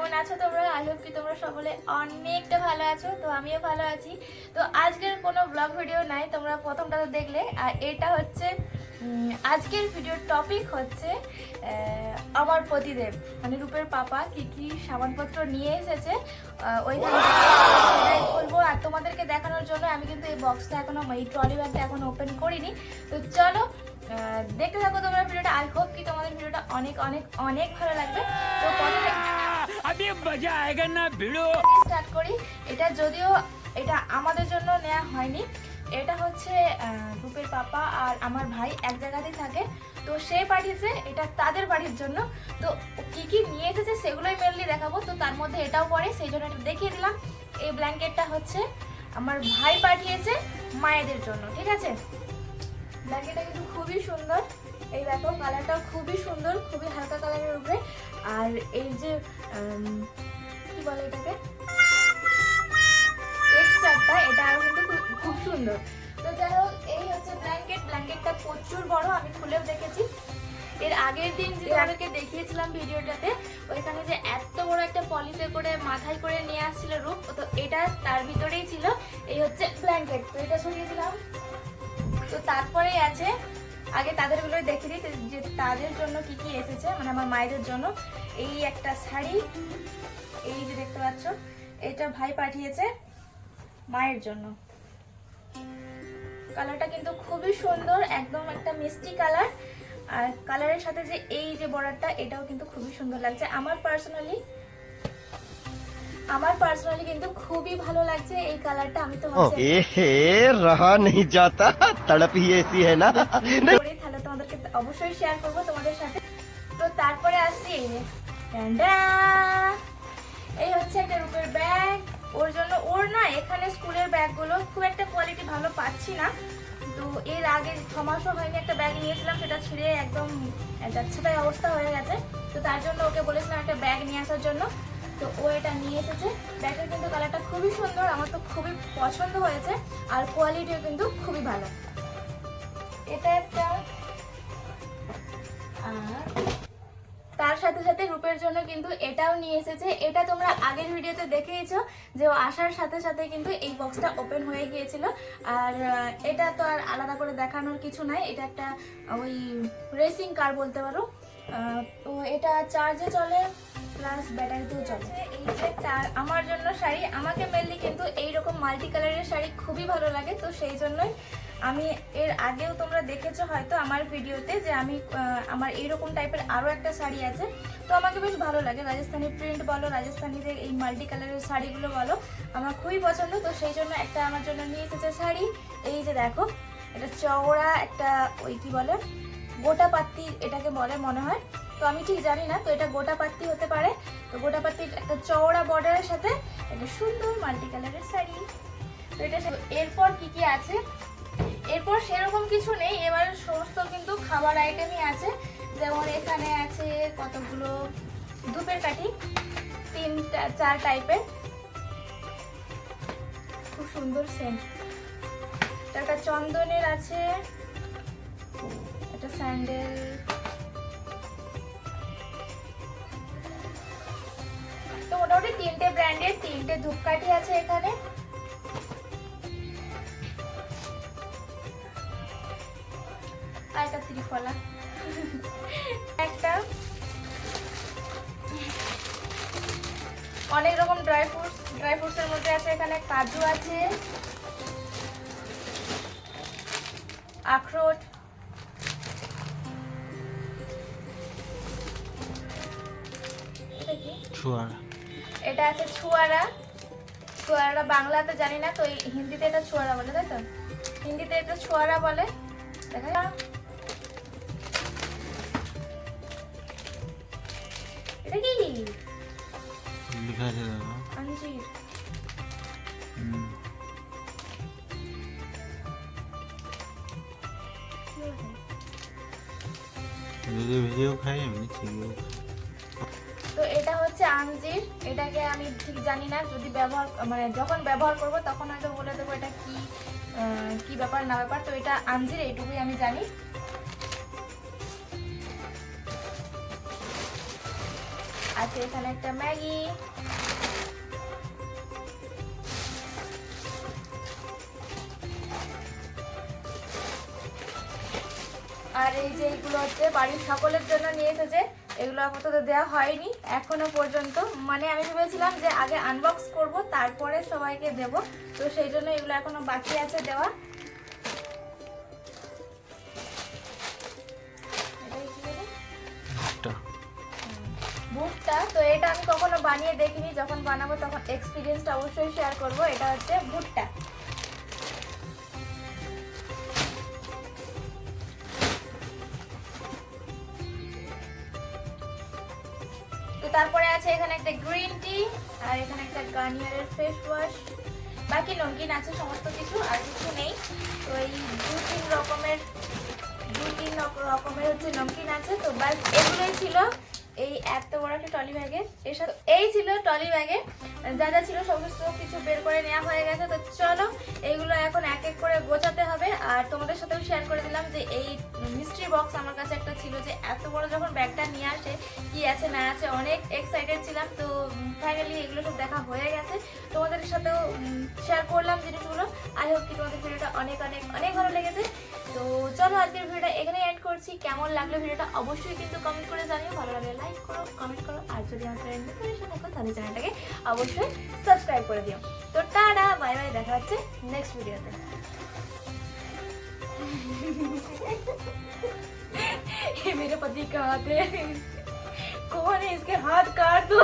কেমন আছো তোমরা? আই হোপ কি তোমরা সকলে অনেকটা ভালো আছো। তো আমিও ভালো আছি। তো আজকের কোনো ব্লগ ভিডিও নাই, তোমরা প্রথমটা তো দেখলে। আর এটা হচ্ছে আজকের ভিডিওর টপিক হচ্ছে আমার পতিদেব মানে রূপের পাপা কি কি সামানপত্র নিয়ে এসেছে ওইখানে সেটাই বলবো। আর তোমাদেরকে দেখানোর জন্য আমি কিন্তু এই বক্সটা এখনো এই ট্রলি ব্যাগটা এখন ওপেন করিনি। তো চলো দেখতে থাকো তোমরা ভিডিওটা। আই হোপ কি তোমাদের ভিডিওটা অনেক অনেক অনেক ভালো লাগবে। তো প্রথমে अभी मजा आएगा ना भिड़ो। স্টার্ট করি। এটা যদিও এটা আমাদের জন্য নেওয়া হয়নি, এটা হচ্ছে রূপের পাপা আর আমার ভাই এক জায়গাতেই থাকে, তো সে পাঠিয়েছে এটা তাদের বাড়ির জন্য। তো কি কি নিয়ে এসেছে সেগুলোই মেনলি দেখাবো। তো তার মধ্যে এটাও পড়ে, সেই জন্য এটা দেখিয়ে দিলাম। এই ব্ল্যাঙ্কেটটা হচ্ছে আমার ভাই পাঠিয়েছে মায়েদের জন্য, ঠিক আছে। ব্ল্যাঙ্কেটটা কিন্তু খুবই সুন্দর, এই দেখো কালারটাও খুবই সুন্দর, খুবই হালকা কালারের উপরে। আর এই যে কি বলে এটাকে টেক্সচারটা, এটা আরো কিন্তু খুব সুন্দর। তো যাই হোক, এই হচ্ছে ব্ল্যাঙ্কেটটা প্রচুর বড়, আমি খুলেও দেখেছি। এর আগের দিন যে তোমাদেরকে দেখিয়েছিলাম ভিডিওটাতে, ওইখানে যে এত বড় একটা পলিতে করে মাথায় করে নিয়ে আসছিল রূপ, তো এটা তার ভিতরেই ছিল। এই হচ্ছে ব্ল্যাঙ্কেট, তো এটা সরিয়েছিলাম। তো তারপরেই আছে, আগে তাদেরগুলো দেখিয়ে দিই যে তাদের জন্য কি কি এসেছে, মানে আমার মায়েদের জন্য। এই একটা শাড়ি, এই যে দেখতে পাচ্ছ, এটা ভাই পাঠিয়েছে মায়ের জন্য। কালারটা কিন্তু খুবই সুন্দর, একদম একটা মিষ্টি কালার। আর কালারের সাথে যে এই যে বর্ডারটা, এটাও কিন্তু খুবই সুন্দর লাগছে। আমার পার্সোনালি কিন্তু খুবই ভালো লাগছে এই কালারটা। আমি তো रहा नहीं जाता तड़प ही ऐसी है ना। তাহলে তোমাদেরকে অবশ্যই শেয়ার করব তোমাদের সাথে। তো তারপরে আসছি এই হচ্ছে একটা রূপের ব্যাগ ওর জন্য। ওর না এখানে স্কুলের ব্যাগগুলো খুব একটা কোয়ালিটি ভালো পাচ্ছি না। তো এর আগে 6 মাসও হয়নি একটা ব্যাগ নিয়েছিলাম, সেটা ছিঁড়ে একদম যাচ্ছে তাই অবস্থা হয়ে গেছে। তো তার জন্য ওকে বলেছিলাম একটা ব্যাগ নিয়ে আসার জন্য, তো ও এটা নিয়ে এসেছে। ব্যাগের কিন্তু কালারটা খুবই সুন্দর, আমার তো খুবই পছন্দ হয়েছে। আর কোয়ালিটিও কিন্তু খুবই ভালো। এটা একটা, আর তার সাথে সাথে রূপের জন্য কিন্তু এটাও নিয়ে এসেছে। এটা তোমরা আগের ভিডিওতে দেখেইছো যে ও আসার সাথে সাথে কিন্তু এই বক্সটা ওপেন হয়ে গিয়েছিল। আর এটা তো আর আলাদা করে দেখানোর কিছু নাই, এটা একটা ওই রেসিং কার বলতে পারো। তো এটা চার্জে চলে প্লাস ব্যাটারিতেও চলে। এই যে তার আমার জন্য শাড়ি, আমাকে মেনলি কিন্তু এইরকম মাল্টি কালারের শাড়ি খুবই ভালো লাগে। তো সেই জন্যই আমি এর আগেও তোমরা দেখেছো হয়তো আমার ভিডিওতে যে আমি আমার এইরকম টাইপের আরও একটা শাড়ি আছে, তো আমাকে বেশ ভালো লাগে। রাজস্থানি প্রিন্ট বলো, রাজস্থানি যে এই মাল্টি কালারের শাড়িগুলো বলো, আমার খুবই পছন্দ। তো সেই জন্য একটা আমার জন্য নিয়ে এসেছে শাড়ি। এই যে দেখো, এটা চওড়া একটা ওই কি বলে গোটা পাত্তি এটাকে বলে মনে হয়, তো আমি ঠিক জানি না। তো এটা গোটা পাত্তি হতে পারে। তো গোটা পাত্তির একটা চওড়া বর্ডারের সাথে একটা সুন্দর মাল্টি কালারের শাড়ি। তো এটা এরপর কি কি আছে, এরপর সেরকম কিছু নেই। এবার সমস্ত কিন্তু খাবার আইটেমই আছে। যেমন এখানে আছে কতগুলো ধূপের কাঠি, 3-4 টাইপের, খুব সুন্দর সেন্ট। একটা চন্দনের আছে, একটা স্যান্ডেল, তো মোটামুটি 3টে ব্র্যান্ডের 3টে ধূপকাঠি আছে এখানে। আর একটা ত্রিফলা, একটা অনেক রকম ড্রাই ফ্রুটসের মধ্যে আছে এখানে কাজু আছে, আখরোট, এটা আছে ছুয়ারা। ছুয়ারা বাংলাতে জানি না, তো হিন্দিতে এটা ছুয়ারা বলে, তাই তো? হিন্দিতে এটা ছুয়ারা বলে। দেখা এটা কি লিখা আছে দাদা अंजीर। ভিডিও খাই আমি চিবিও। তো এটা হচ্ছে আঞ্জির, এটাকে আমি ঠিক জানি না, যদি ব্যবহার মানে যখন ব্যবহার করব তখন হয়তো বলে দেবো এটা কি ব্যাপার না ব্যাপার। তো এটা আঞ্জির, এইটুকুই আমি জানি। আছে এখানে একটা ম্যাগি, আর এই যে এগুলো হচ্ছে বাড়ির সকলের জন্য নিয়ে এসেছে। এগুলো আপাতত দেওয়া হয়নি এখনো পর্যন্ত, মানে আমি ভেবেছিলাম যে আগে আনবক্স করব তারপরে সবাইকে দেব, তো সেই জন্য এগুলো এখনো বাকি আছে দেওয়া। ভুট্টা, তো এটা আমি কখনো বানিয়ে দেখিনি, যখন বানাবো তখন এক্সপিরিয়েন্সটা অবশ্যই শেয়ার করব। এটা হচ্ছে ভুট্টা। তো তারপরে আছে এখানে একটা গ্রিন টি, আর এখানে একটা গার্নিয়ারের ফেস ওয়াশ, বাকি নমকিন আছে সমস্ত কিছু, আর কিছু নেই। তো এই দু তিন রকমের হচ্ছে নমকিন আছে। তো বাস এগুলোই ছিল এই এত বড় একটা টলি ব্যাগে। এর সাথে এই ছিল টলি ব্যাগে যা যা ছিল সমস্ত কিছু বের করে নেওয়া হয়ে গেছে। তো চলো এইগুলো এখন এক এক করে গোছাতে হবে। আর তোমাদের সাথেও শেয়ার করে দিলাম যে এই মিস্ট্রি বক্স আমার কাছে একটা ছিল, যে এত বড় যখন ব্যাগটা নিয়ে আসে কি আছে না আছে অনেক এক্সাইটেড ছিলাম। তো ফাইনালি এগুলো সব দেখা হয়ে গেছে, তোমাদের সাথেও শেয়ার করলাম জিনিসগুলো। আই হোপ কি তোমাদের ভিডিওটা অনেক অনেক অনেক ভালো লেগেছে। তো চলো আজকের ভিডিওটা এখানে এন্ড করছি। কেমন লাগলো ভিডিওটা অবশ্যই কিন্তু কমেন্ট করে জানিও, ভালো লাগলে লাইক করো, কমেন্ট করো, আর যদি আমার চ্যানেল নতুন এসে থাকো তাহলে চ্যানেলটাকে অবশ্যই সাবস্ক্রাইব করে দিও। তো টাটা, বাই বাই, দেখা হচ্ছে নেক্সট ভিডিওতে। ये मेरे पति का हाथ है, कौन है इसके हाथ काट दो।